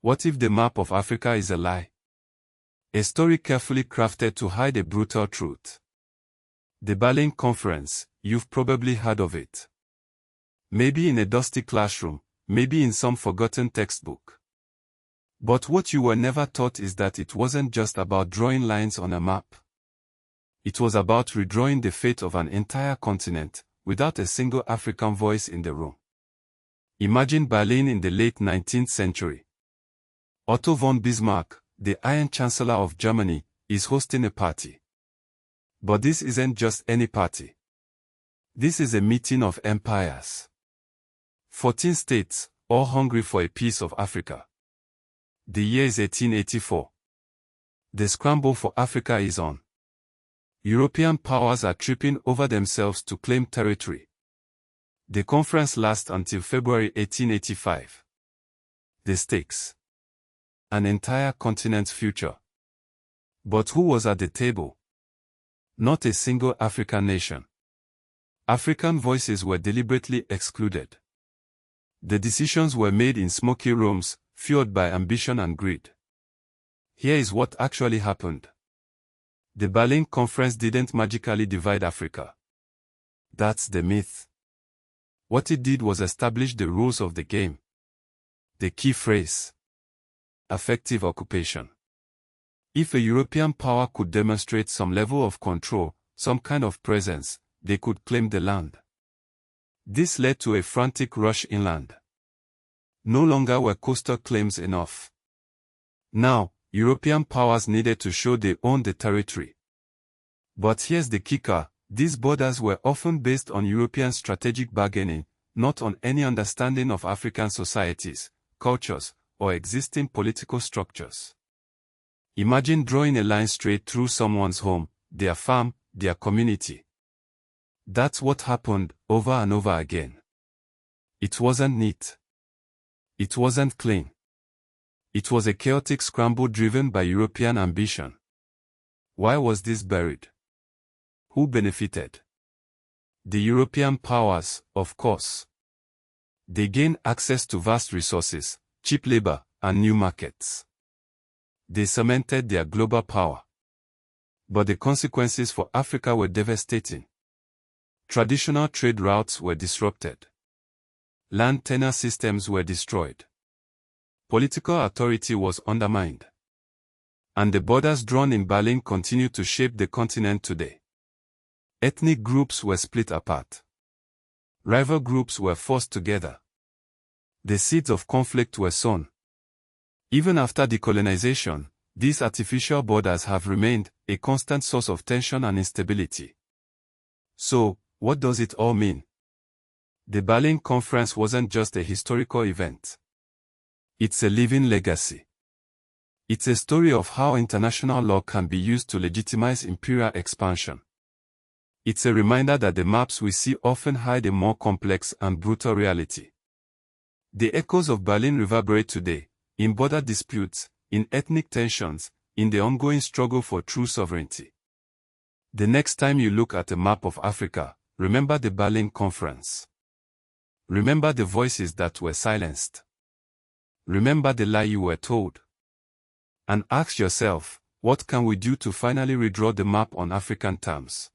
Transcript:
What if the map of Africa is a lie? A story carefully crafted to hide a brutal truth. The Berlin Conference, you've probably heard of it. Maybe in a dusty classroom, maybe in some forgotten textbook. But what you were never taught is that it wasn't just about drawing lines on a map. It was about redrawing the fate of an entire continent, without a single African voice in the room. Imagine Berlin in the late 19th century. Otto von Bismarck, the Iron Chancellor of Germany, is hosting a party. But this isn't just any party. This is a meeting of empires. 14 states, all hungry for a piece of Africa. The year is 1884. The scramble for Africa is on. European powers are tripping over themselves to claim territory. The conference lasts until February 1885. The stakes: an entire continent's future. But who was at the table? Not a single African nation. African voices were deliberately excluded. The decisions were made in smoky rooms, fueled by ambition and greed. Here is what actually happened. The Berlin Conference didn't magically divide Africa. That's the myth. What it did was establish the rules of the game. The key phrase: effective occupation. If a European power could demonstrate some level of control, some kind of presence, they could claim the land. This led to a frantic rush inland. No longer were coastal claims enough. Now, European powers needed to show they owned the territory. But here's the kicker: these borders were often based on European strategic bargaining, not on any understanding of African societies, cultures, or existing political structures. Imagine drawing a line straight through someone's home, their farm, their community. That's what happened over and over again. It wasn't neat. It wasn't clean. It was a chaotic scramble driven by European ambition. Why was this buried? Who benefited? The European powers, of course. They gained access to vast resources, cheap labor, and new markets. They cemented their global power. But the consequences for Africa were devastating. Traditional trade routes were disrupted. Land tenure systems were destroyed. Political authority was undermined. And the borders drawn in Berlin continue to shape the continent today. Ethnic groups were split apart. Rival groups were forced together. The seeds of conflict were sown. Even after decolonization, these artificial borders have remained a constant source of tension and instability. So, what does it all mean? The Berlin Conference wasn't just a historical event. It's a living legacy. It's a story of how international law can be used to legitimize imperial expansion. It's a reminder that the maps we see often hide a more complex and brutal reality. The echoes of Berlin reverberate today, in border disputes, in ethnic tensions, in the ongoing struggle for true sovereignty. The next time you look at a map of Africa, remember the Berlin Conference. Remember the voices that were silenced. Remember the lie you were told. And ask yourself, what can we do to finally redraw the map on African terms?